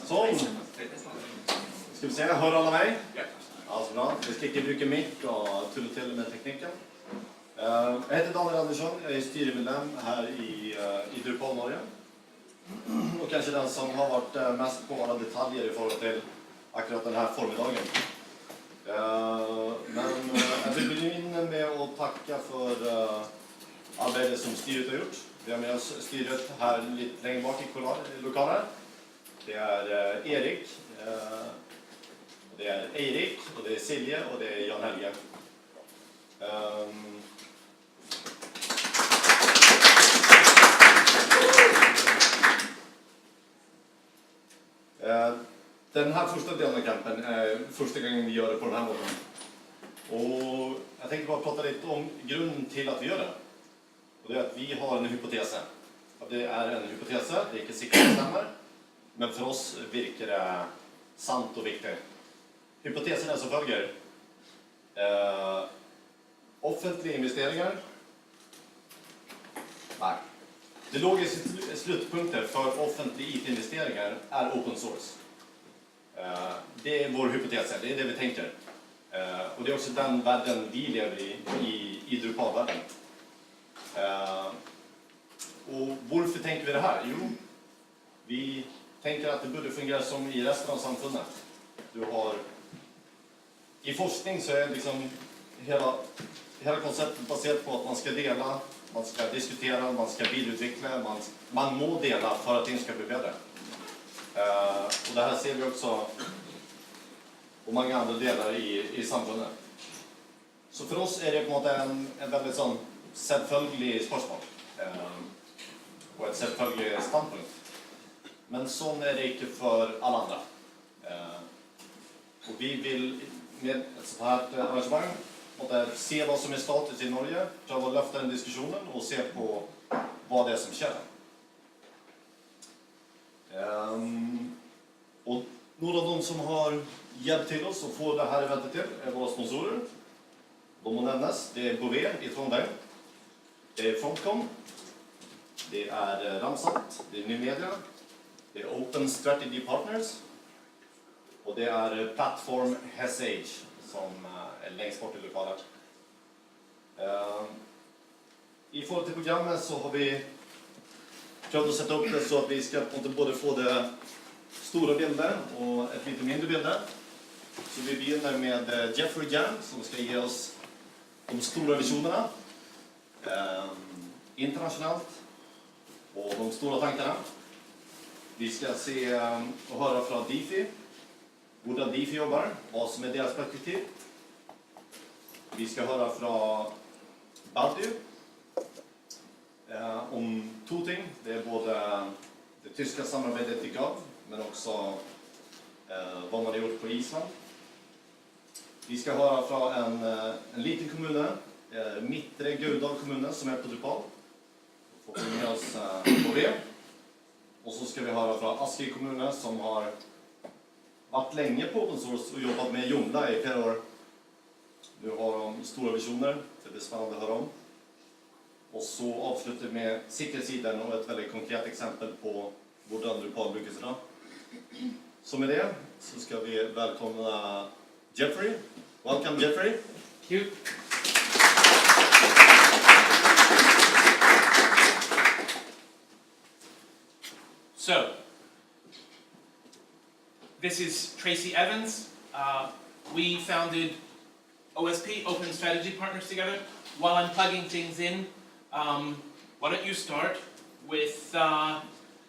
Sånn. Skal vi se, hører alle meg? Ja. Altså bra. Vi skal ikke bruke mic og tulle til med teknikken. Jeg heter Daniel Andersson, jeg er styremedlem her i Drupal Norge. Og kanskje den som har vært mest på alle detaljer i forhold til akkurat denne formiddagen. Men jeg vil begynne med å takke for arbeidet som styret har gjort. Vi har med oss styret her litt lenger bak i lokalet. Det er Erik, det er Eirik, og det er Silje, og det er Jan Helge. Denne første delen av campen er første gangen vi gjør det på denne måten. Og jeg tenkte bare prate litt om grunnen til at vi gjør det. Og det er at vi har en hypotese. Og det er en hypotese, det er ikke sikkert det stemmer, men for oss virker det sant og viktig. Hypotesen er som følger. Offentlige investeringer. Nei. Det logiske sluttpunktet for offentlige IT-investeringer er open source. Det er vår hypotese, det er det vi tenker. Og det er også den verden vi lever i Drupal-verden. Og hvorfor tenker vi det her? Jo, vi tenker at det burde fungere som i resten av samfunnet. I forskning så er liksom hele konseptet basert på at man skal dele, man skal diskutere, man skal videreutvikle, man må dele for at ting skal bli bedre. Og det her ser vi også på mange andre deler i samfunnet. Så for oss er det på en måte en veldig sånn selvfølgelig spørsmål. Og et selvfølgelig standpunkt. Men sånn er det ikke for alle andre. Og vi vil med et sånt her arrangement se hva som er status i Norge, prøve å løfte den diskusjonen og se på hva det er som skjer. Og noen av de som har hjulpet til oss å få det her eventet til er våre sponsorer. De må nevnes. Det er Bouvet i Trondheim. Det er Frontcom. Det er Ramsat. Det er Ny Media. Det er Open Strategy Partners. Og det er Platform SH, som er lengst bort i lokalet. I forhold til programmet så har vi prøvd å sette opp det så at vi skal både få det store bildet og et litt mindre bilde. Så vi begynner med Jeffery som skal gi oss de store visjonene internasjonalt og de store tankene. Vi skal se og høre fra DeFi, hvordan DeFi jobber, hva som er deres perspektiv. Vi skal høre fra Balti om to ting. Det er både det tyske samarbeidet til GAV, men også hva man har gjort på Island. Vi skal høre fra en liten kommune, Midtre Gauldal kommune, som er på Drupal. Får vi med oss på det. Og så skal vi høre fra Asker kommune, som har vært lenge på open source og jobbet med Jomla i flere år. Nu har de store visjoner, det blir spennende å høre om. Og så avslutter vi med sikkerhetssiden og et veldig konkret eksempel på hvordan Drupal brukes i dag. Så med det så skal vi velkomne Jeffery. Welcome, Jeffery. Thank you. So, this is Tracy Evans. We founded OSP, Open Strategy Partners, together. While I'm plugging things in, why don't you start with, why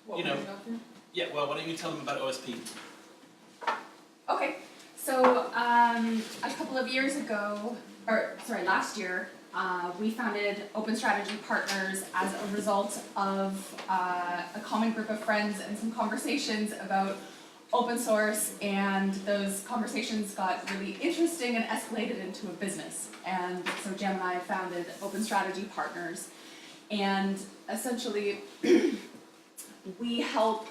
don't you tell them about OSP? Okay, so a couple of years ago, last year, we founded Open Strategy Partners as a result of a common group of friends and some conversations about open source, and those conversations got really interesting and escalated into a business. And so Jem and I founded Open Strategy Partners, and essentially we help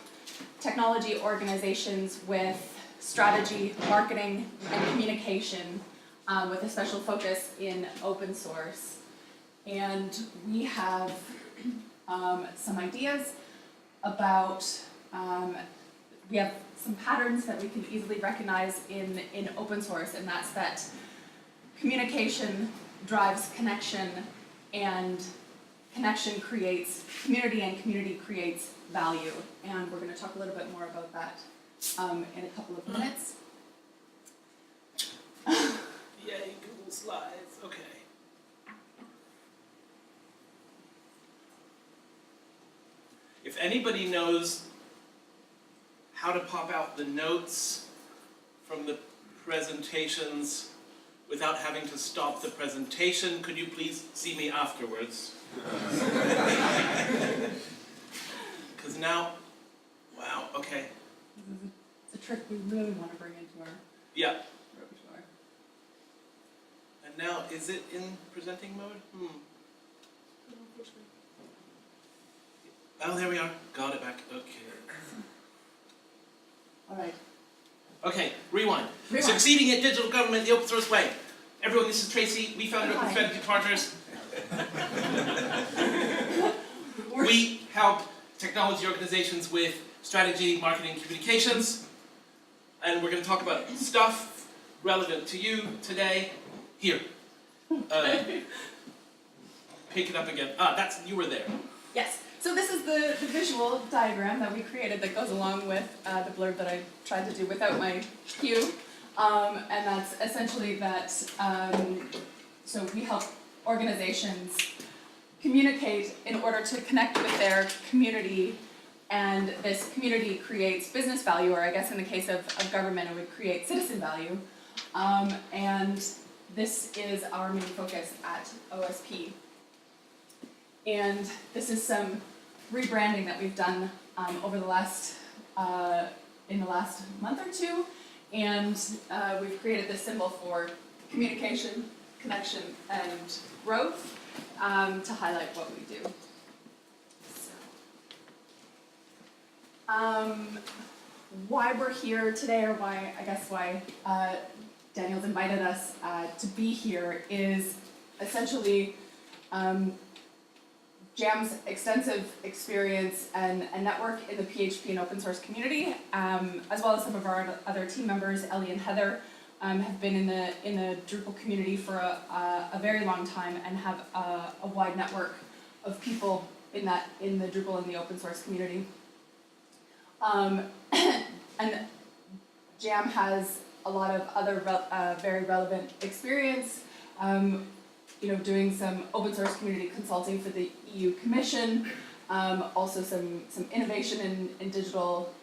technology organizations with strategy, marketing, and communication with a special focus in open source. And we have some ideas about we have some patterns that we can easily recognize in open source, and that's that communication drives connection, and connection creates community, and community creates value. And we're going to talk a little bit more about that in a couple of minutes. Yay, Google Slides, okay. If anybody knows how to pop out the notes from the presentations without having to stop the presentation, could you please see me afterwards? Because now, wow, okay. It's a trick we really want to bring into our Yeah. repertoire. And now, is it in presenting mode? Oh, there we are. Got it back. Okay. All right. Okay, rewind. Rewind. Succeeding at digital government the open source way. Everyone, this is Tracy. We founded Open Hi. Strategy Partners. We help technology organizations with strategy, marketing, communications. And we're going to talk about stuff relevant to you today. Here. Pick it up again. You were there. Yes. So this is the visual diagram that we created that goes along with the blurb that I tried to do without my cue. And that's essentially that, so we help organizations communicate in order to connect with their community, and this community creates business value, or I guess in the case of government it would create citizen value. And this is our main focus at OSP. And this is some rebranding that we've done over the last, in the last month or two. And we've created this symbol for communication, connection, and growth to highlight what we do. So, why we're here today, or why Daniel's invited us to be here, is essentially JAM's extensive experience and network in the PHP and open source community, as well as some of our other team members, Ellie and Heather, have been in the Drupal community for a very long time and have a wide network of people in the Drupal and the open source community. And JAM has a lot of other very relevant experience. Doing some open source community consulting for the EU Commission, also some innovation in digital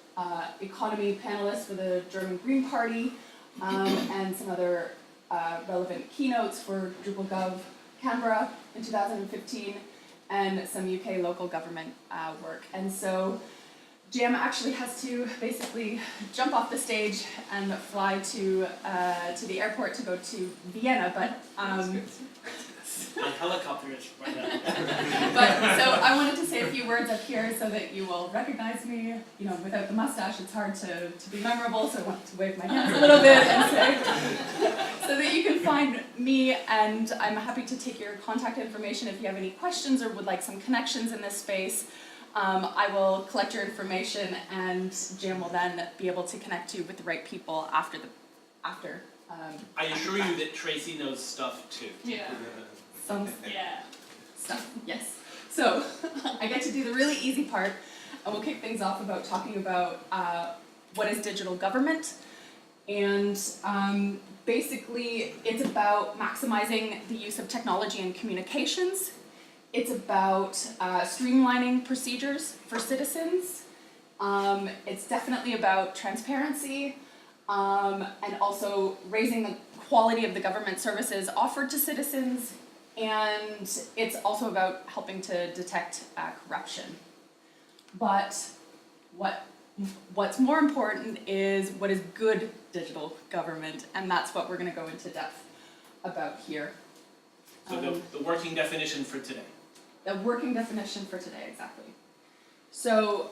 economy panelists for the German Green Party, and some other relevant keynotes for DrupalGov Canberra in 2015, and some UK local government work. And so JAM actually has to basically jump off the stage and fly to the airport to go to Vienna, but My helicopter is right now. But so I wanted to say a few words up here so that you will recognize me. Without the mustache, it's hard to be memorable, so I want to wave my hands a little bit and say, so that you can find me, and I'm happy to take your contact information if you have any questions or would like some connections in this space. I will collect your information, and JAM will then be able to connect you with the right people after. I assure you that Tracy knows stuff too. Yeah. Stuff, yes. So, I get to do the really easy part, and we'll kick things off about talking about what is digital government. And basically, it's about maximizing the use of technology and communications. It's about streamlining procedures for citizens. It's definitely about transparency, and also raising the quality of the government services offered to citizens. And it's also about helping to detect corruption. But what's more important is what is good digital government, and that's what we're going to go into depth about here. So the working definition for today. The working definition for today, exactly. So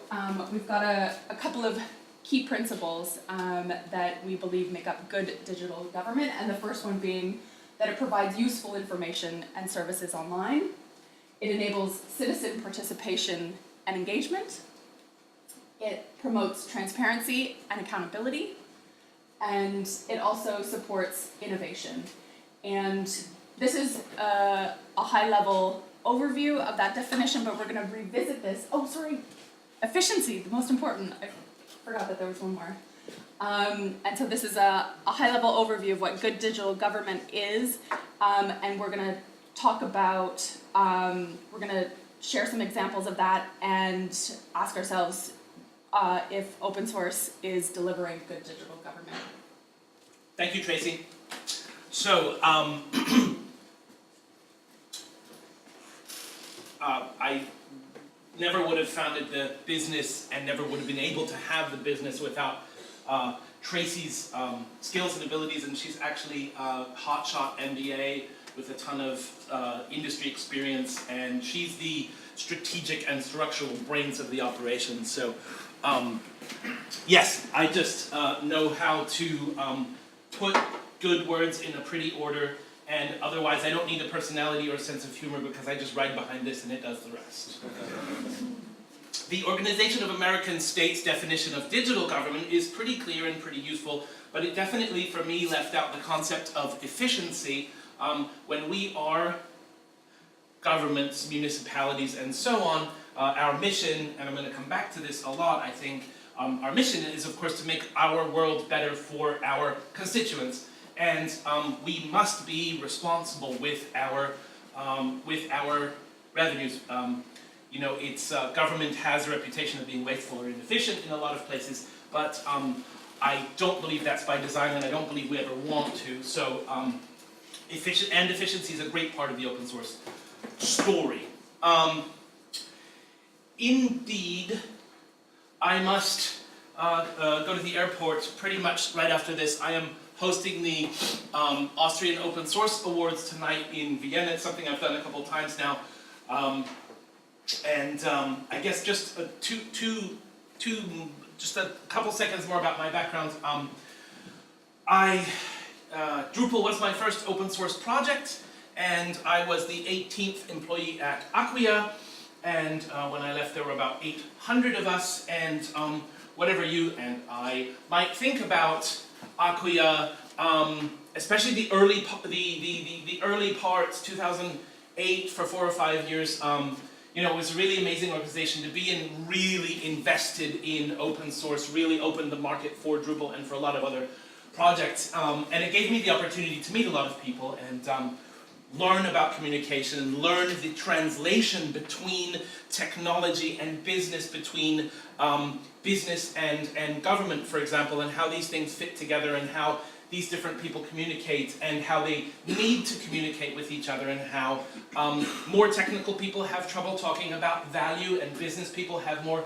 we've got a couple of key principles that we believe make up good digital government, and the first one being that it provides useful information and services online. It enables citizen participation and engagement. it promotes transparency and accountability, and it also supports innovation. And this is a high-level overview of that definition, but we're going to revisit this. Oh, sorry, efficiency, the most important. I forgot that there was one more. And so this is a high-level overview of what good digital government is, and we're going to talk about, we're going to share some examples of that and ask ourselves if open source is delivering good digital government. Thank you, Tracy. So, I never would have founded the business and never would have been able to have the business without Tracy's skills and abilities, and she's actually a hotshot MBA with a ton of industry experience, and she's the strategic and structural brains of the operation. So, yes, I just know how to put good words in a pretty order, and otherwise I don't need a personality or a sense of humor because I just ride behind this and it does the rest. The Organization of American States definition of digital government is pretty clear and pretty useful, but it definitely, for me, left out the concept of efficiency. When we are governments, municipalities, and so on, our mission, and I'm going to come back to this a lot, I think, our mission is, of course, to make our world better for our constituents, and we must be responsible with our revenues. You know, government has a reputation of being wasteful or inefficient in a lot of places, but I don't believe that's by design, and I don't believe we ever want to. So, efficiency is a great part of the open source story. Indeed, I must go to the airport pretty much right after this. I am hosting the Austrian Open Source Awards tonight in Vienna. It's something I've done a couple of times now. I guess just just a couple seconds more about my background. Drupal was my first open source project, and I was the 18th employee at Acquia, and when I left there were about 800 of us, and whatever you and I might think about Acquia, especially the early parts, 2008 for 4 or 5 years, you know, it was a really amazing organization to be in, really invested in open source, really opened the market for Drupal and for a lot of other projects, and it gave me the opportunity to meet a lot of people and learn about communication, learn the translation between technology and business, between business and government, for example, and how these things fit together and how these different people communicate and how they need to communicate with each other, and how more technical people have trouble talking about value and business people have more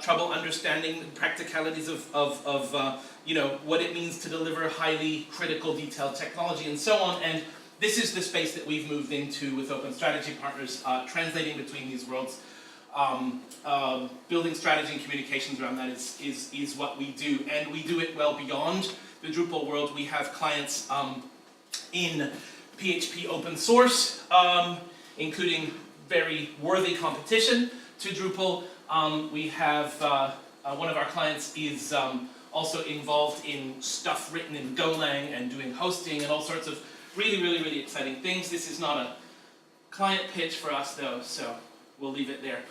trouble understanding the practicalities of you know, what it means to deliver highly critical, detailed technology and so on. And this is the space that we've moved into with Open Strategy Partners, translating between these worlds. Building strategy and communications around that is what we do, and we do it well beyond the Drupal world. We have clients in PHP open source, including very worthy competition to Drupal. We have one of our clients is also involved in stuff written in Golang and doing hosting and all sorts of really exciting things. This is not a client pitch for us though, so we'll leave it there.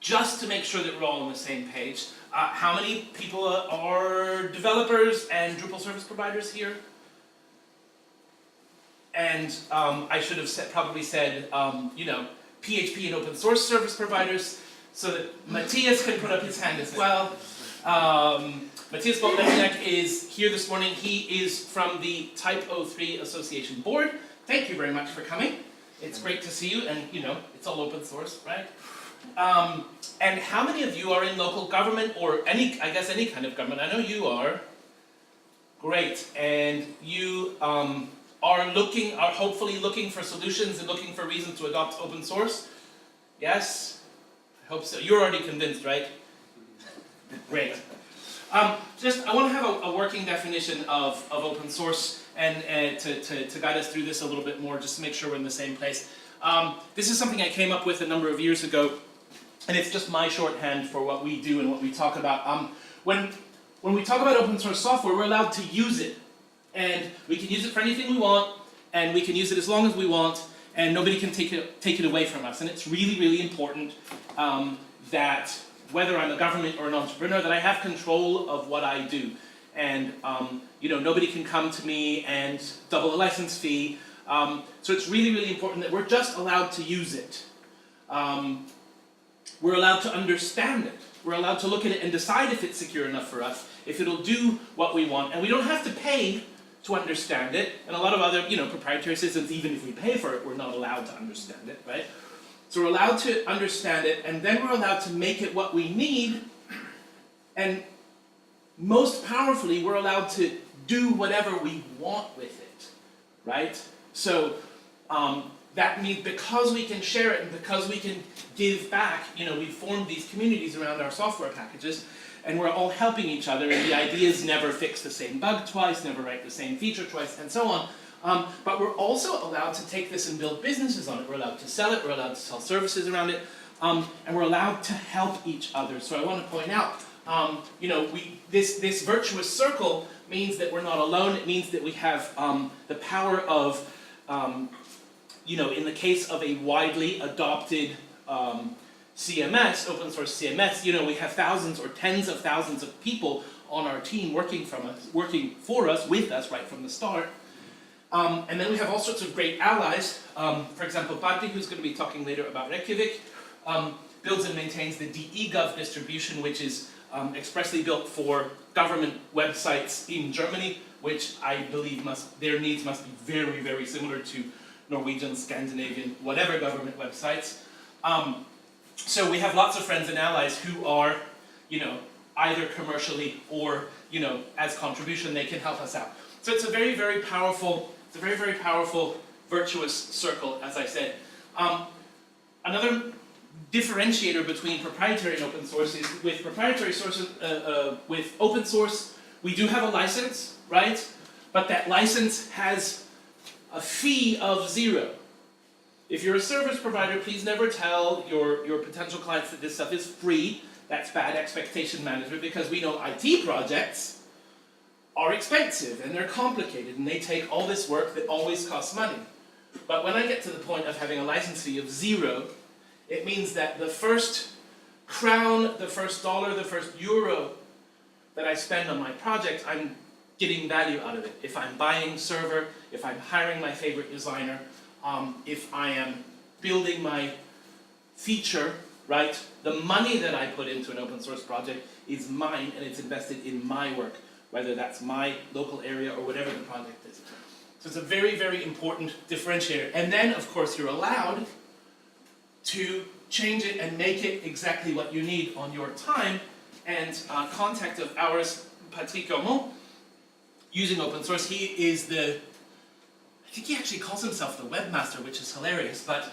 Just to make sure that we're all on the same page, how many people are developers and Drupal service providers here? And I should have probably said, you know, PHP and open source service providers, so that Matthias can put up his hand as well. Matthias Boltnesniak is here this morning. He is from the Type 03 Association Board. Thank you very much for coming. It's great to see you, and you know, it's all open source, right? And how many of you are in local government, or any kind of government? I know you are. Great, and you are hopefully looking for solutions and looking for reasons to adopt open source? Yes? I hope so. You're already convinced, right? Great. I want to have a working definition of open source and to guide us through this a little bit more, just to make sure we're in the same place. This is something I came up with a number of years ago. and it's just my shorthand for what we do and what we talk about. When we talk about open source software, we're allowed to use it. And we can use it for anything we want, and we can use it as long as we want, and nobody can take it away from us. And it's really, really important that whether I'm a government or an entrepreneur, that I have control of what I do. And you know, nobody can come to me and double a license fee. So it's really, really important that we're just allowed to use it. We're allowed to understand it. We're allowed to look at it and decide if it's secure enough for us, if it'll do what we want. And we don't have to pay to understand it. And a lot of other, you know, proprietary systems, even if we pay for it, we're not allowed to understand it, right? So we're allowed to understand it, and then we're allowed to make it what we need. And most powerfully, we're allowed to do whatever we want with it, right? So that means because we can share it and because we can give back, you know, we've formed these communities around our software packages, and we're all helping each other, and the idea is never fix the same bug twice, never write the same feature twice, and so on. But we're also allowed to take this and build businesses on it. We're allowed to sell it, we're allowed to sell services around it, and we're allowed to help each other. So I want to point out, you know, this virtuous circle means that we're not alone. It means that we have the power of, you know, in the case of a widely adopted CMS, open source CMS, you know, we have thousands or tens of thousands of people on our team working for us, with us right from the start. And then we have all sorts of great allies. For example, Patti, who's going to be talking later about Reykjavik, builds and maintains the DE-Gov distribution, which is expressly built for government websites in Germany, which I believe their needs must be very, very similar to Norwegian, Scandinavian, whatever government websites. So we have lots of friends and allies who are, you know, either commercially or, you know, as contribution, they can help us out. So it's a very, very powerful, virtuous circle, as I said. Another differentiator between proprietary and open source is with proprietary sources, with open source, we do have a license, right? But that license has a fee of 0. If you're a service provider, please never tell your potential clients that this stuff is free. That's bad expectation management, because we know IT projects are expensive and they're complicated and they take all this work that always costs money. But when I get to the point of having a license fee of 0, it means that the first crown, the first dollar, the first euro that I spend on my project, I'm getting value out of it. If I'm buying server, if I'm hiring my favorite designer, if I am building my feature, right, the money that I put into an open source project is mine and it's invested in my work, whether that's my local area or whatever the project is. So it's a very, very important differentiator. And then, of course, you're allowed to change it and make it exactly what you need on your time. And contact of ours, Patrick Aumont, using open source, he is I think he actually calls himself the webmaster, which is hilarious, but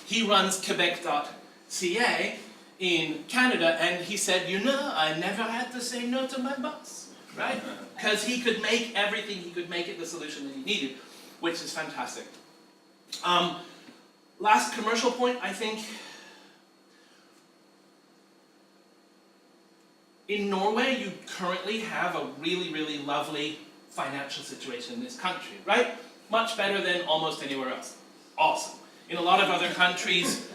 he runs Quebec.ca in Canada, and he said, you know, I never had to say no to my boss, right? Because he could make everything, he could make it the solution that he needed, which is fantastic. Last commercial point, I think, in Norway, you currently have a really, really lovely financial situation in this country, right? Much better than almost anywhere else. Awesome. In a lot of other countries,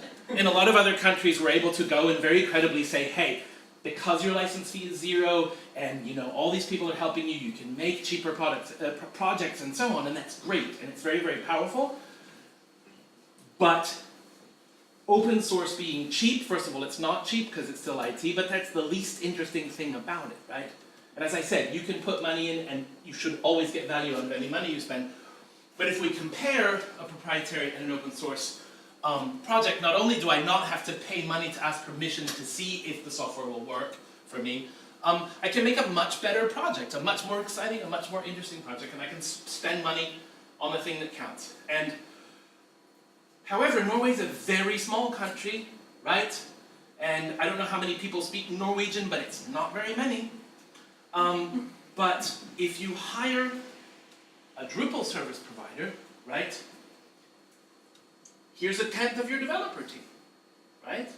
we're able to go and very credibly say, hey, because your license fee is 0, and you know all these people are helping you, you can make cheaper projects and so on, and that's great, and it's very, very powerful. But open source being cheap, first of all, it's not cheap because it's still IT, but that's the least interesting thing about it, right? And as I said, you can put money in, and you should always get value out of any money you spend. But if we compare a proprietary and an open source project, not only do I not have to pay money to ask permission to see if the software will work for me, I can make a much better project, a much more exciting, a much more interesting project, and I can spend money on the thing that counts. And however, Norway is a very small country, right? And I don't know how many people speak Norwegian, but it's not very many. But if you hire a Drupal service provider, right? Here's 1/10 of your developer team, right?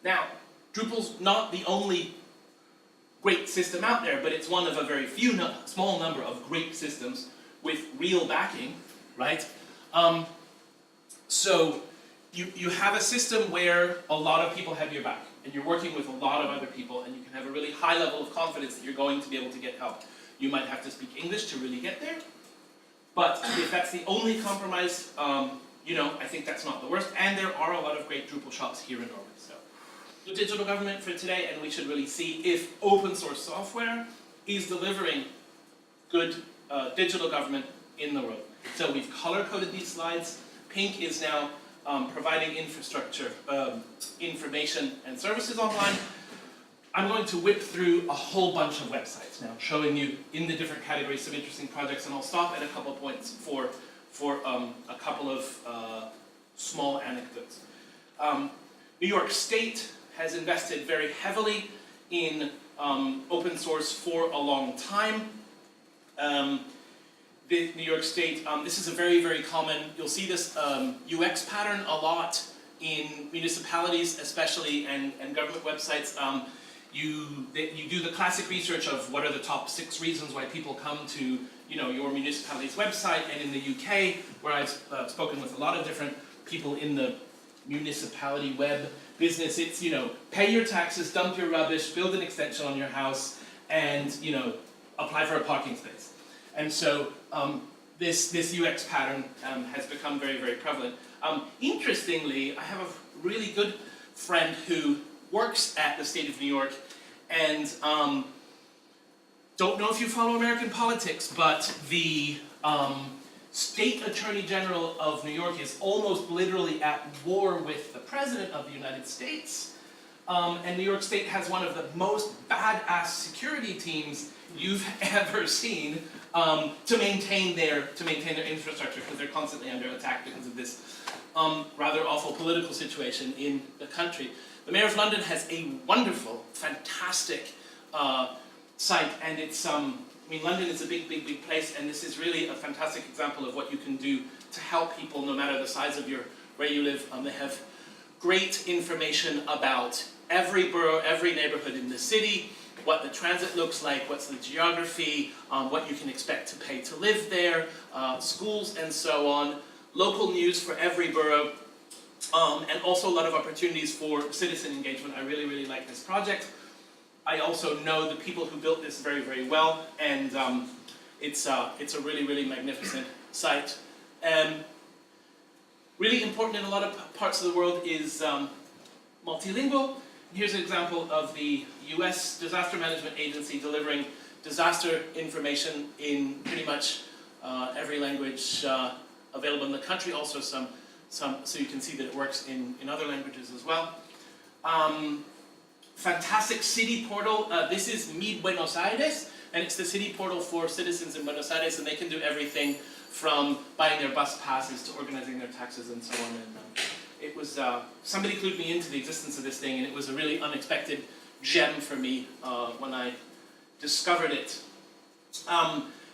Now, Drupal's not the only great system out there, but it's one of a very few, small number of great systems with real backing, right? So you have a system where a lot of people have your back, and you're working with a lot of other people, and you can have a really high level of confidence that you're going to be able to get help. You might have to speak English to really get there, but if that's the only compromise, you know, I think that's not the worst, and there are a lot of great Drupal shops here in Norway. So, the digital government for today, and we should really see if open source software is delivering good digital government in the world. So we've color-coded these slides. Pink is now providing infrastructure, information and services online. I'm going to whip through a whole bunch of websites now, showing you in the different categories some interesting projects, and I'll stop at a couple of points for a couple of small anecdotes. New York State has invested very heavily in open source for a long time. The New York State, this is a very, very common, you'll see this UX pattern a lot in municipalities especially, and government websites. You do the classic research of what are the top 6 reasons why people come to, you know, your municipality's website, and in the UK, where I've spoken with a lot of different people in the municipality web business, it's, you know, pay your taxes, dump your rubbish, build an extension on your house, and, you know, apply for a parking space. And so this UX pattern has become very, very prevalent. Interestingly, I have a really good friend who works at the state of New York, and don't know if you follow American politics, but the State Attorney General of New York is almost literally at war with the President of the United States. And New York State has one of the most badass security teams you've ever seen to maintain their infrastructure, because they're constantly under attack because of this rather awful political situation in the country. The Mayor of London has a wonderful, fantastic site, and it's I mean, London is a big, big, big place, and this is really a fantastic example of what you can do to help people no matter the size of where you live. They have great information about every borough, every neighborhood in the city, what the transit looks like, what's the geography, what you can expect to pay to live there, schools and so on, local news for every borough, and also a lot of opportunities for citizen engagement. I really, really like this project. I also know the people who built this very, very well, and it's a really, really magnificent site. Really important in a lot of parts of the world is multilingual. Here's an example of the US Disaster Management Agency delivering disaster information in pretty much every language available in the country. Also some, so you can see that it works in other languages as well. Fantastic city portal. This is Mi Buenos Aires, and it's the city portal for citizens in Buenos Aires, and they can do everything from buying their bus passes to organizing their taxes and so on. And it was, somebody clued me into the existence of this thing, and it was a really unexpected gem for me when I discovered it.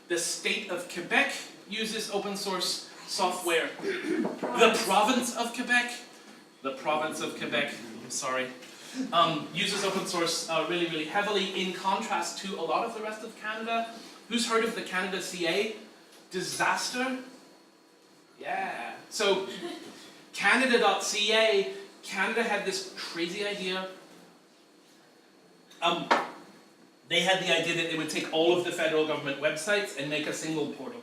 The state of Quebec uses open source software. The province of Quebec, I'm sorry, uses open source really, really heavily, in contrast to a lot of the rest of Canada. Who's heard of the Canada CA disaster? Yeah. So Canada.ca, Canada had this crazy idea. They had the idea that they would take all of the federal government websites and make a single portal.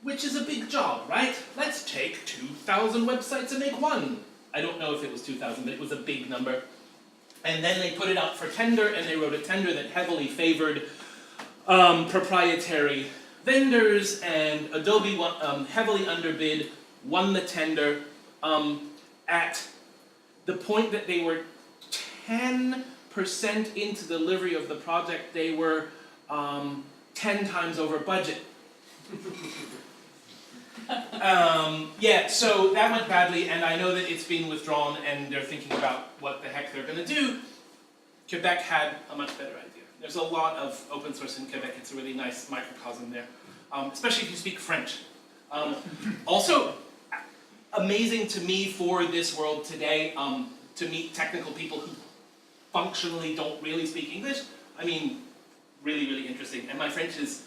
Which is a big job, right? Let's take 2,000 websites and make one. I don't know if it was 2,000, but it was a big number. And then they put it out for tender, and they wrote a tender that heavily favored proprietary vendors, and Adobe heavily underbid, won the tender. At the point that they were 10% into delivery of the project, they were 10 times over budget. Yeah, so that went badly, and I know that it's been withdrawn, and they're thinking about what the heck they're going to do. Quebec had a much better idea. There's a lot of open source in Quebec. It's a really nice microcosm there, especially if you speak French. Also, amazing to me for this world today to meet technical people who functionally don't really speak English. I mean, really, really interesting. And my French is,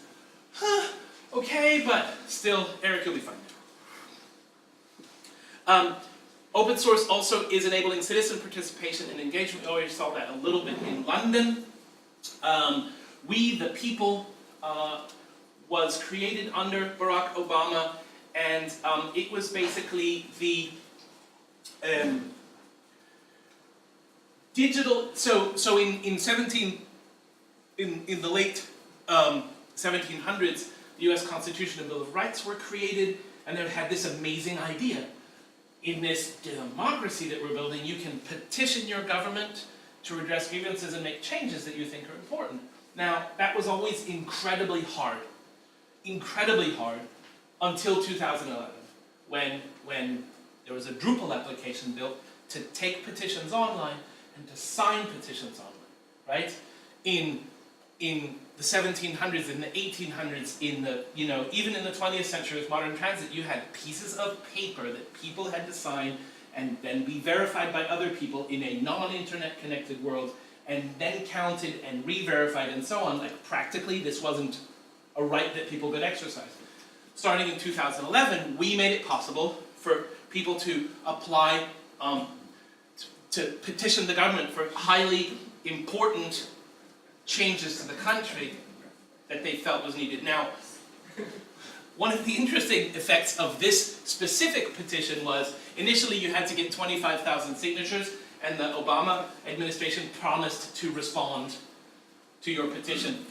okay, but still, Eric, you'll be fine. Open source also is enabling citizen participation and engagement. We already saw that a little bit in London. We the People was created under Barack Obama, and it was basically the digital. So in the late 1700s, the U.S. Constitution and Bill of Rights were created, and they had this amazing idea. In this democracy that we're building, you can petition your government to redress grievances and make changes that you think are important. Now, that was always incredibly hard until 2011, when there was a Drupal application built to take petitions online and to sign petitions online, right? In the 1700s, in the 1800s, even in the 20th century with modern transit, you had pieces of paper that people had to sign and then be verified by other people in a non-internet connected world, and then counted and re-verified and so on. Like, practically, this wasn't a right that people could exercise. Starting in 2011, we made it possible for people to apply to petition the government for highly important changes to the country that they felt was needed. Now, one of the interesting effects of this specific petition was, initially you had to get 25,000 signatures, and the Obama administration promised to respond to your petition.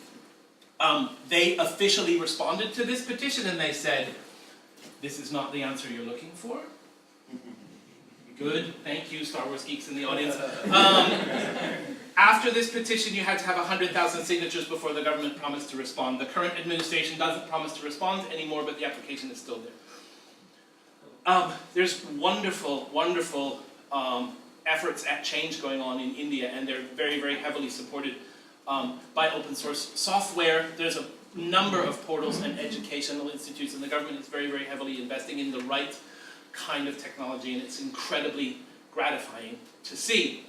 They officially responded to this petition, and they said, this is not the answer you're looking for. Good, thank you, Star Wars geeks in the audience. After this petition, you had to have 100,000 signatures before the government promised to respond. The current administration doesn't promise to respond anymore, but the application is still there. There's wonderful, wonderful efforts at change going on in India, and they're very, very heavily supported by open source software. There's a number of portals and educational institutes, and the government is very, very heavily investing in the right kind of technology, and it's incredibly gratifying to see.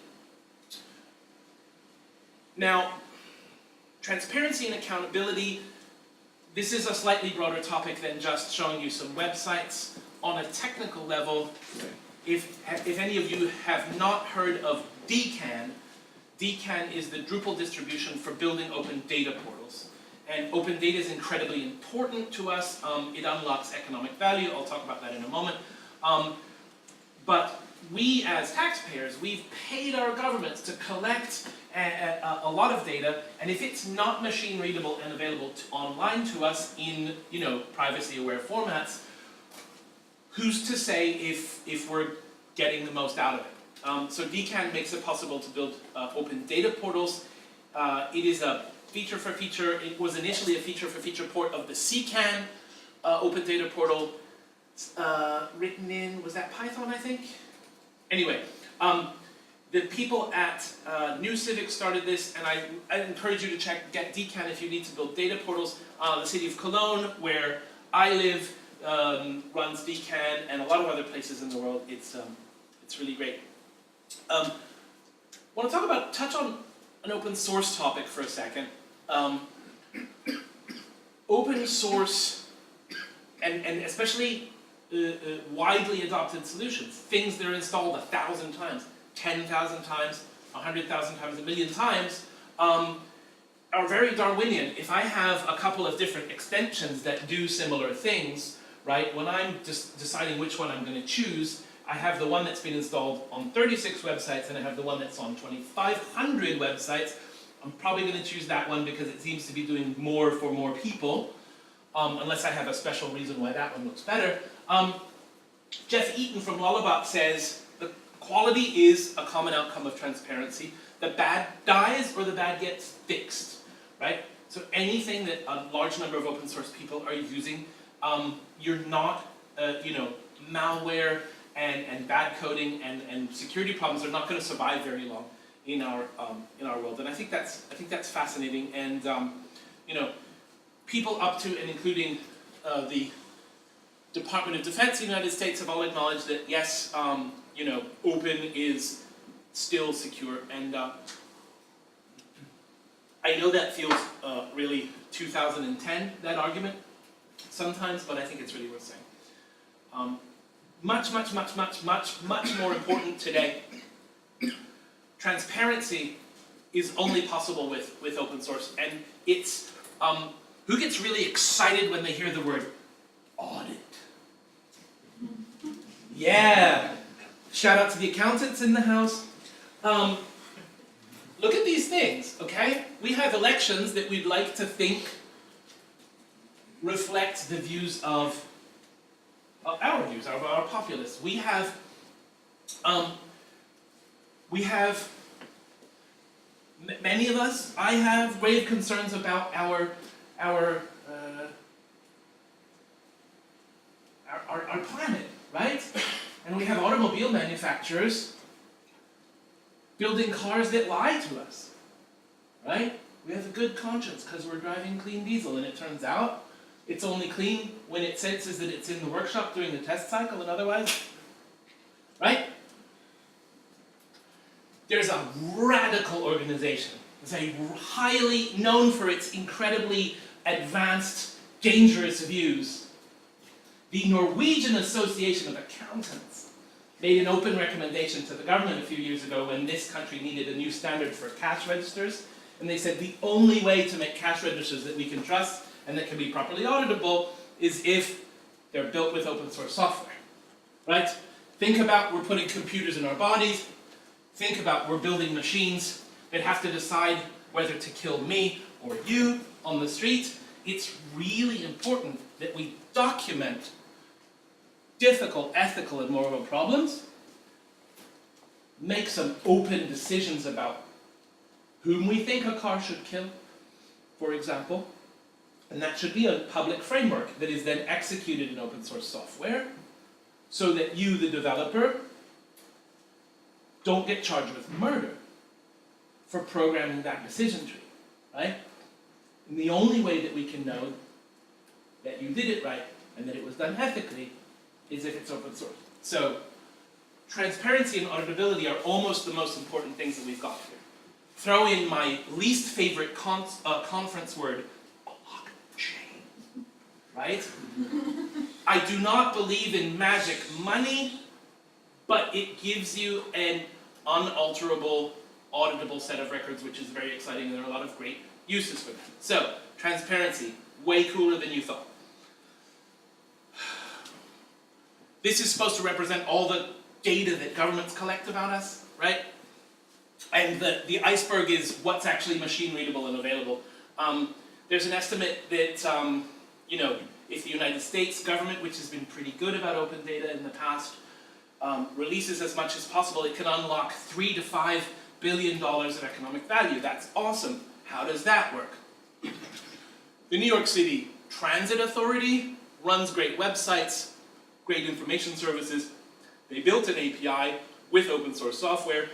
Now, transparency and accountability, this is a slightly broader topic than just showing you some websites. On a technical level, if any of you have not heard of DCAN, DCAN is the Drupal distribution for building open data portals. And open data is incredibly important to us. It unlocks economic value. I'll talk about that in a moment. But we as taxpayers, we've paid our governments to collect a lot of data, and if it's not machine readable and available online to us in privacy-aware formats, who's to say if we're getting the most out of it? So DCAN makes it possible to build open data portals. It is a feature-for-feature. It was initially a feature-for-feature port of the CCAN open data portal, written in, was that Python, I think? Anyway, the people at New Civic started this, and I encourage you to get DCAN if you need to build data portals. The city of Cologne, where I live, runs DCAN, and a lot of other places in the world. It's really great. Want to touch on an open source topic for a second. Open source, and especially widely adopted solutions, things that are installed 1,000 times, 10,000 times, 100,000 times, 1 million times, are very Darwinian. If I have a couple of different extensions that do similar things, right, when I'm just deciding which one I'm going to choose, I have the one that's been installed on 36 websites, and I have the one that's on 2,500 websites. I'm probably going to choose that one because it seems to be doing more for more people, unless I have a special reason why that one looks better. Jeff Eaton from Lullabot says, the quality is a common outcome of transparency. The bad dies or the bad gets fixed, right? So anything that a large number of open source people are using, you're not, malware and bad coding and security problems are not going to survive very long in our world. And I think that's fascinating. And people up to and including the Department of Defense in the United States have all acknowledged that yes, open is still secure, and I know that feels really 2010, that argument, sometimes, but I think it's really worth saying. Much more important today, transparency is only possible with open source, and it's, who gets really excited when they hear the word audit? Yeah! Shout out to the accountants in the house. Look at these things, okay? We have elections that we'd like to think reflect the views of our views, of our populace. We have many of us, I have grave concerns about our planet, right? And we have automobile manufacturers building cars that lie to us, right? We have a good conscience because we're driving clean diesel, and it turns out it's only clean when it senses that it's in the workshop during the test cycle, and otherwise, right? There's a radical organization. It's a highly known for its incredibly advanced, dangerous views. The Norwegian Association of Accountants made an open recommendation to the government a few years ago when this country needed a new standard for cash registers. And they said the only way to make cash registers that we can trust and that can be properly auditable is if they're built with open source software, right? Think about we're putting computers in our bodies. Think about we're building machines that have to decide whether to kill me or you on the street. It's really important that we document difficult ethical and moral problems, make some open decisions about whom we think a car should kill, for example, and that should be a public framework that is then executed in open source software so that you, the developer, don't get charged with murder for programming that decision tree, right? And the only way that we can know that you did it right and that it was done ethically is if it's open source. So, transparency and auditability are almost the most important things that we've got here. Throw in my least favorite conference word, blockchain, right? I do not believe in magic money, but it gives you an unalterable, auditable set of records, which is very exciting, and there are a lot of great uses for that. So, transparency, way cooler than you thought. This is supposed to represent all the data that governments collect about us, right? And the iceberg is what's actually machine readable and available. There's an estimate that, if the United States government, which has been pretty good about open data in the past, releases as much as possible, it can unlock $3 to $5 billion of economic value. That's awesome. How does that work? The New York City Transit Authority runs great websites, great information services. They built an API with open source software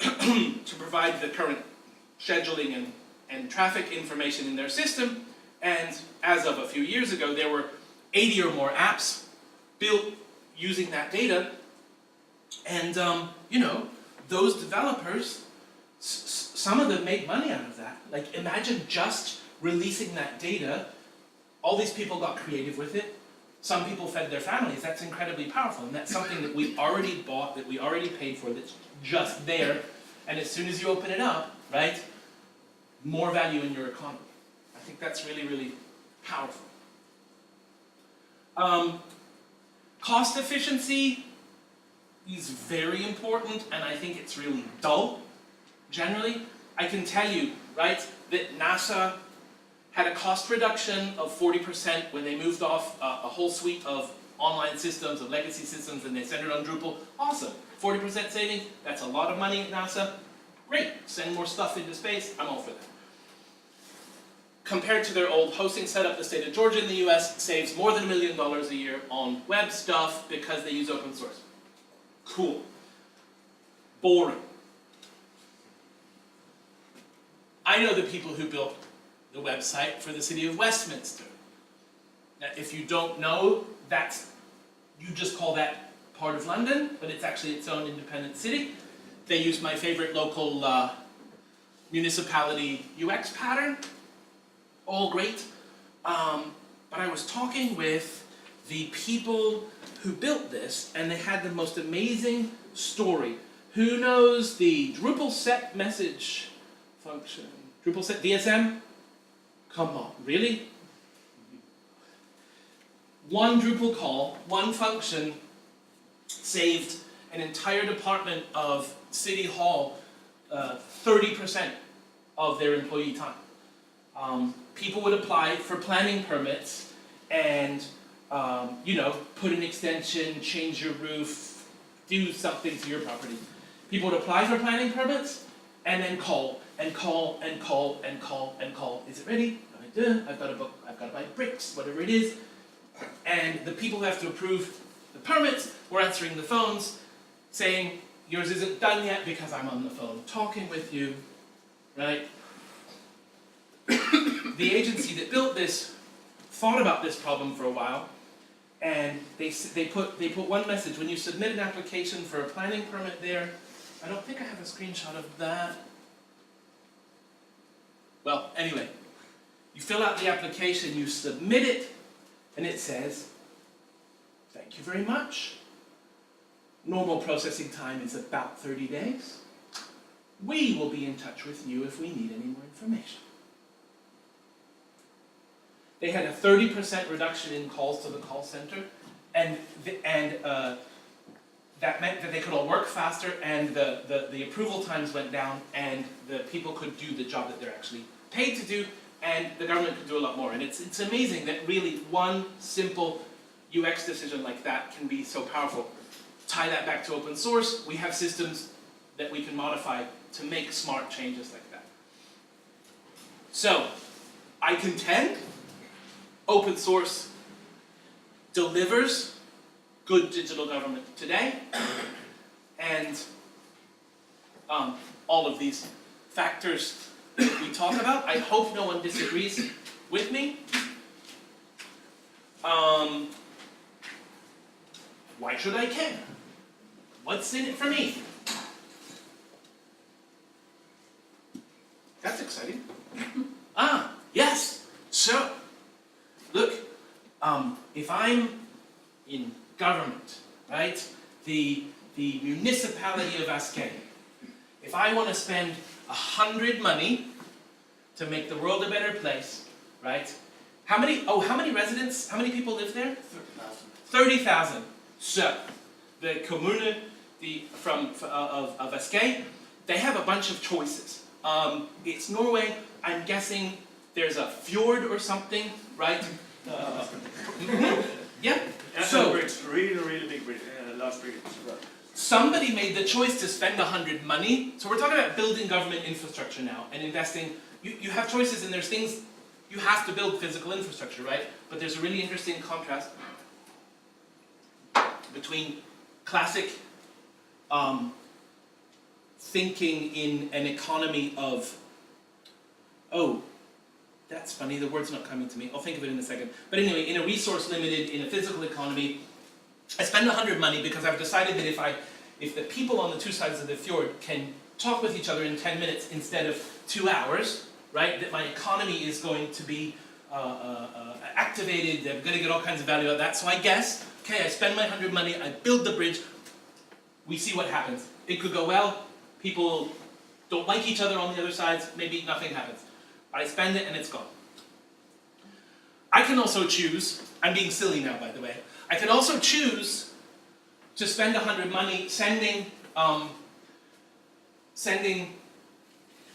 to provide the current scheduling and traffic information in their system. And as of a few years ago, there were 80 or more apps built using that data. And, those developers, some of them make money out of that. Like, imagine just releasing that data. All these people got creative with it. Some people fed their families. That's incredibly powerful. And that's something that we already bought, that we already paid for, that's just there. And as soon as you open it up, right, more value in your economy. I think that's really, really powerful. Cost efficiency is very important, and I think it's really dull, generally. I can tell you, right, that NASA had a cost reduction of 40% when they moved off a whole suite of online systems, of legacy systems, and they centered on Drupal. Awesome. 40% saving, that's a lot of money at NASA. Great, send more stuff into space, I'm all for that. Compared to their old hosting setup, the state of Georgia in the US saves more than $1 million a year on web stuff because they use open source. Cool. Boring. I know the people who built the website for the city of Westminster. Now, if you don't know that's, you just call that part of London, but it's actually its own independent city. They use my favorite local municipality UX pattern. All great. But I was talking with the people who built this, and they had the most amazing story. Who knows the Drupal set message function? Drupal set DSM? Come on, really? One Drupal call, one function, saved an entire department of City Hall 30% of their employee time. People would apply for planning permits and, put an extension, change your roof, do something to your property. People would apply for planning permits and then call and call and call and call and call. Is it ready? I've got to buy bricks, whatever it is. And the people who have to approve the permits were answering the phones saying, yours isn't done yet because I'm on the phone talking with you, right? The agency that built this thought about this problem for a while, and they put one message. When you submit an application for a planning permit there, I don't think I have a screenshot of that. Well, anyway, you fill out the application, you submit it, and it says, thank you very much. Normal processing time is about 30 days. We will be in touch with you if we need any more information. They had a 30% reduction in calls to the call center, and that meant that they could all work faster, and the approval times went down, and the people could do the job that they're actually paid to do, and the government could do a lot more. And it's amazing that really one simple UX decision like that can be so powerful. Tie that back to open source, we have systems that we can modify to make smart changes like that. So, I contend open source delivers good digital government today, and all of these factors that we talk about. I hope no one disagrees with me. Why should I care? What's in it for me? That's exciting. Yes. So, look, if I'm in government, right? The municipality of Ascay. If I want to spend 100 money to make the world a better place, right? How many residents, how many people live there? 30,000. So, the Kommune of Ascay, they have a bunch of choices. It's Norway, I'm guessing there's a fjord or something, right? Yeah. So, bridge, really big bridge, large bridge. Somebody made the choice to spend 100 money. So we're talking about building government infrastructure now and investing. You have choices, and there's things you have to build physical infrastructure, right? But there's a really interesting contrast between classic thinking in an economy of, oh, that's funny, the word's not coming to me. I'll think of it in a second. But anyway, in a resource limited, in a physical economy, I spend 100 money because I've decided that if the people on the two sides of the fjord can talk with each other in 10 minutes instead of 2 hours, right, that my economy is going to be activated, I'm going to get all kinds of value out of that. So I guess, okay, I spend my 100 money, I build the bridge, we see what happens. It could go well, people don't like each other on the other sides, maybe nothing happens. I spend it and it's gone. I can also choose, I'm being silly now by the way, I can also choose to spend 100 money sending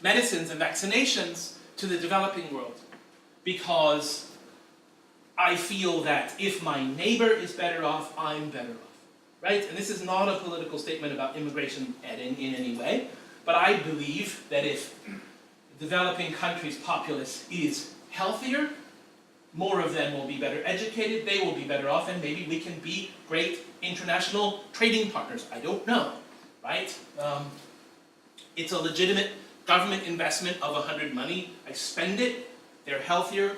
medicines and vaccinations to the developing world, because I feel that if my neighbor is better off, I'm better off, right? And this is not a political statement about immigration in any way, but I believe that if the developing countries' populace is healthier, more of them will be better educated, they will be better off, and maybe we can be great international trading partners. I don't know, right? It's a legitimate government investment of 100 money. I spend it, they're healthier,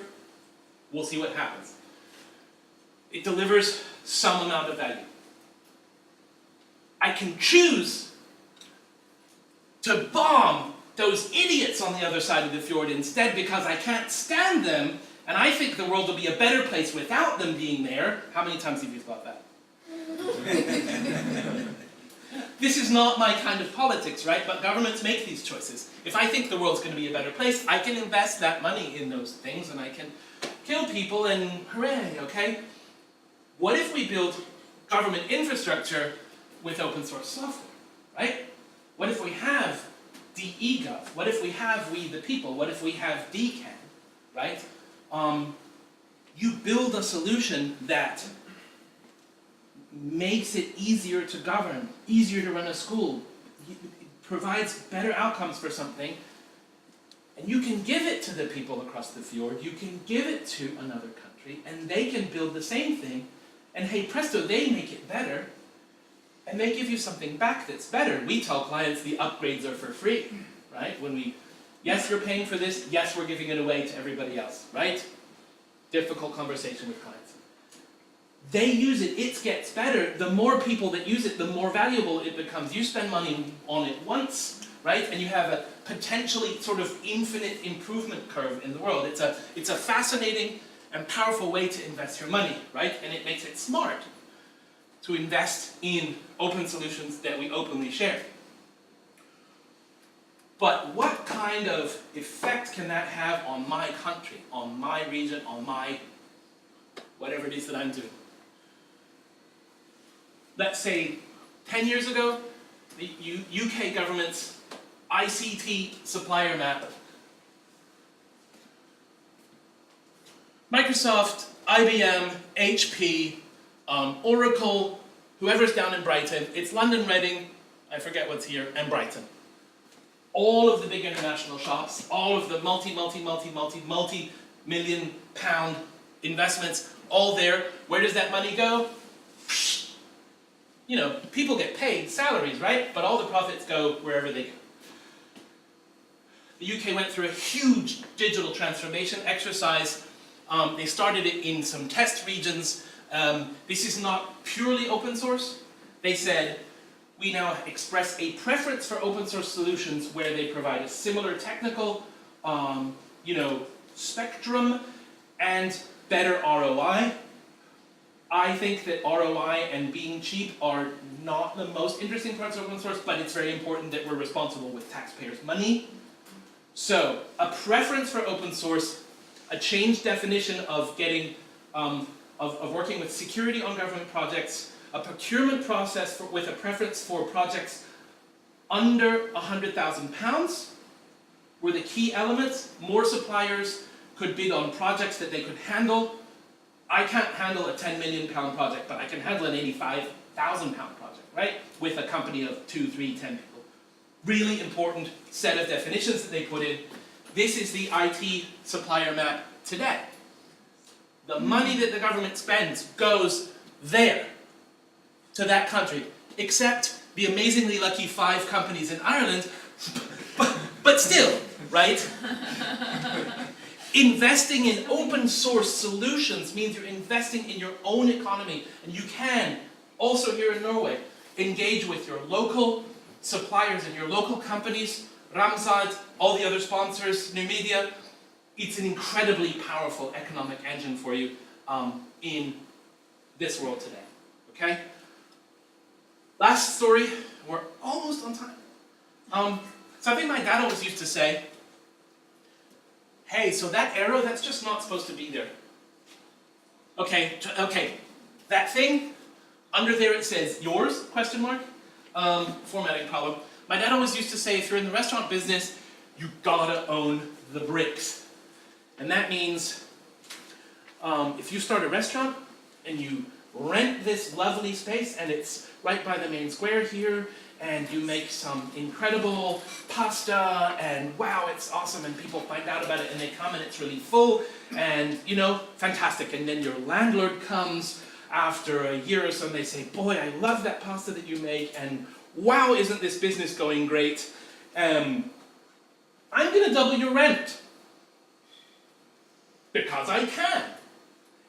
we'll see what happens. it delivers some amount of value. I can choose to bomb those idiots on the other side of the fjord instead because I can't stand them, and I think the world will be a better place without them being there. How many times have you thought that? This is not my kind of politics, right? But governments make these choices. If I think the world's going to be a better place, I can invest that money in those things, and I can kill people, and hooray, okay? What if we build government infrastructure with open source software, right? What if we have DE-Gov? What if we have We the People? What if we have DCAN, right? You build a solution that makes it easier to govern, easier to run a school, it provides better outcomes for something, and you can give it to the people across the fjord, you can give it to another country, and they can build the same thing, and hey presto, they make it better, and they give you something back that's better. We tell clients the upgrades are for free, right? Yes, you're paying for this, yes, we're giving it away to everybody else, right? Difficult conversation with clients. They use it, it gets better. The more people that use it, the more valuable it becomes. You spend money on it once, right? And you have a potentially sort of infinite improvement curve in the world. It's a fascinating and powerful way to invest your money, right? And it makes it smart to invest in open solutions that we openly share. But what kind of effect can that have on my country, on my region, on my whatever it is that I'm doing? Let's say 10 years ago, the UK government's ICT supplier map. Microsoft, IBM, HP, Oracle, whoever's down in Brighton, it's London, Reading, I forget what's here, and Brighton. All of the big international shops, all of the multi-million pound investments, all there. Where does that money go? You know, people get paid salaries, right? But all the profits go wherever they go. The UK went through a huge digital transformation exercise. They started it in some test regions. This is not purely open source. They said, we now express a preference for open source solutions where they provide a similar technical, spectrum and better ROI. I think that ROI and being cheap are not the most interesting parts of open source, but it's very important that we're responsible with taxpayers' money. So, a preference for open source, a changed definition of getting, of working with security on government projects, a procurement process with a preference for projects under £100,000 were the key elements. More suppliers could bid on projects that they could handle. I can't handle a £10 million project, but I can handle an £85,000 project, right? With a company of 2, 3, 10 people. Really important set of definitions that they put in. This is the IT supplier map today. The money that the government spends goes there, to that country, except the amazingly lucky 5 companies in Ireland, but still, right? Investing in open source solutions means you're investing in your own economy, and you can, also here in Norway, engage with your local suppliers and your local companies, Ramsad, all the other sponsors, New Media. It's an incredibly powerful economic engine for you in this world today, okay? Last story, we're almost on time. Something my dad always used to say, hey, so that arrow, that's just not supposed to be there. Okay, that thing, under there it says, yours, question mark, formatting problem. My dad always used to say, if you're in the restaurant business, you gotta own the bricks. And that means, if you start a restaurant, and you rent this lovely space, and it's right by the main square here, and you make some incredible pasta, and wow, it's awesome, and people find out about it, and they come, and it's really full, and, fantastic. And then your landlord comes after a year or so, and they say, boy, I love that pasta that you make, and wow, isn't this business going great? I'm going to double your rent. Because I can.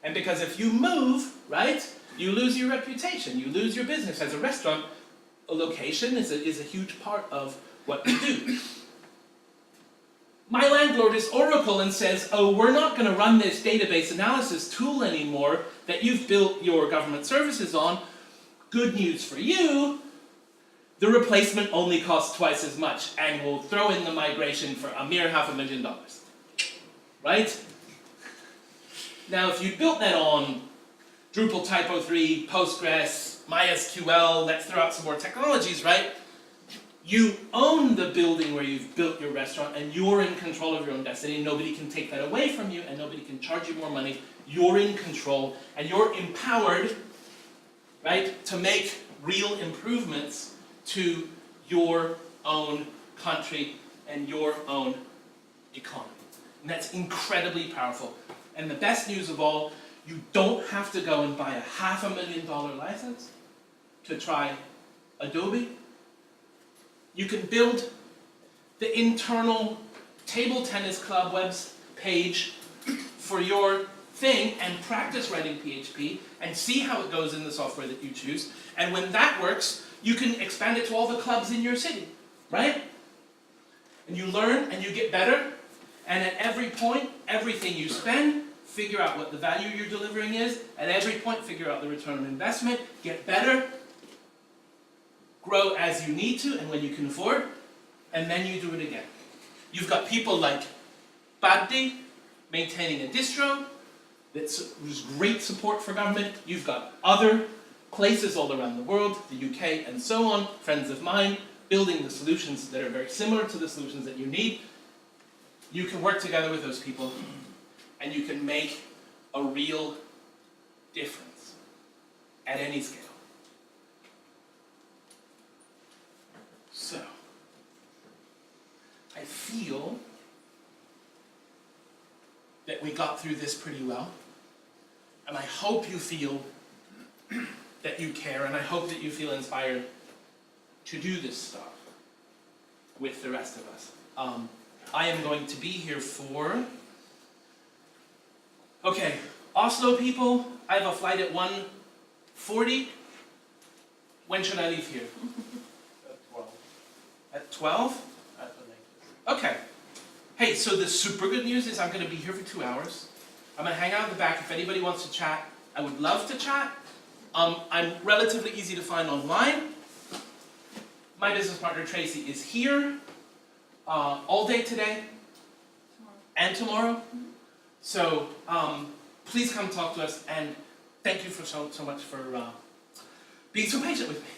And because if you move, right, you lose your reputation, you lose your business. As a restaurant, a location is a huge part of what you do. My landlord is Oracle and says, oh, we're not going to run this database analysis tool anymore that you've built your government services on. Good news for you, the replacement only costs twice as much, and we'll throw in the migration for a mere $500,000. Right? Now, if you built that on Drupal Typo 3, Postgres, MySQL, let's throw out some more technologies, right? You own the building where you've built your restaurant, and you're in control of your own destiny, and nobody can take that away from you, and nobody can charge you more money. You're in control, and you're empowered, right, to make real improvements to your own country and your own economy. And that's incredibly powerful. And the best news of all, you don't have to go and buy a $500,000 license to try Adobe. You can build the internal table tennis club webs page for your thing and practice writing PHP and see how it goes in the software that you choose. And when that works, you can expand it to all the clubs in your city, right? And you learn and you get better. And at every point, everything you spend, figure out what the value you're delivering is. At every point, figure out the return on investment, get better, grow as you need to and when you can afford, and then you do it again. You've got people like Baddi maintaining a distro that's great support for government. You've got other places all around the world, the UK and so on, friends of mine, building the solutions that are very similar to the solutions that you need. You can work together with those people and you can make a real difference at any scale. So, I feel that we got through this pretty well, and I hope you feel that you care, and I hope that you feel inspired to do this stuff with the rest of us. I am going to be here for... Okay, Oslo people, I have a flight at 1:40. When should I leave here? At 12? At the latest. Okay. Hey, so the super good news is I'm going to be here for 2 hours. I'm going to hang out in the back. If anybody wants to chat, I would love to chat. I'm relatively easy to find online. My business partner Tracy is here all day today and tomorrow. So please come talk to us, and thank you for so much for being so patient with me.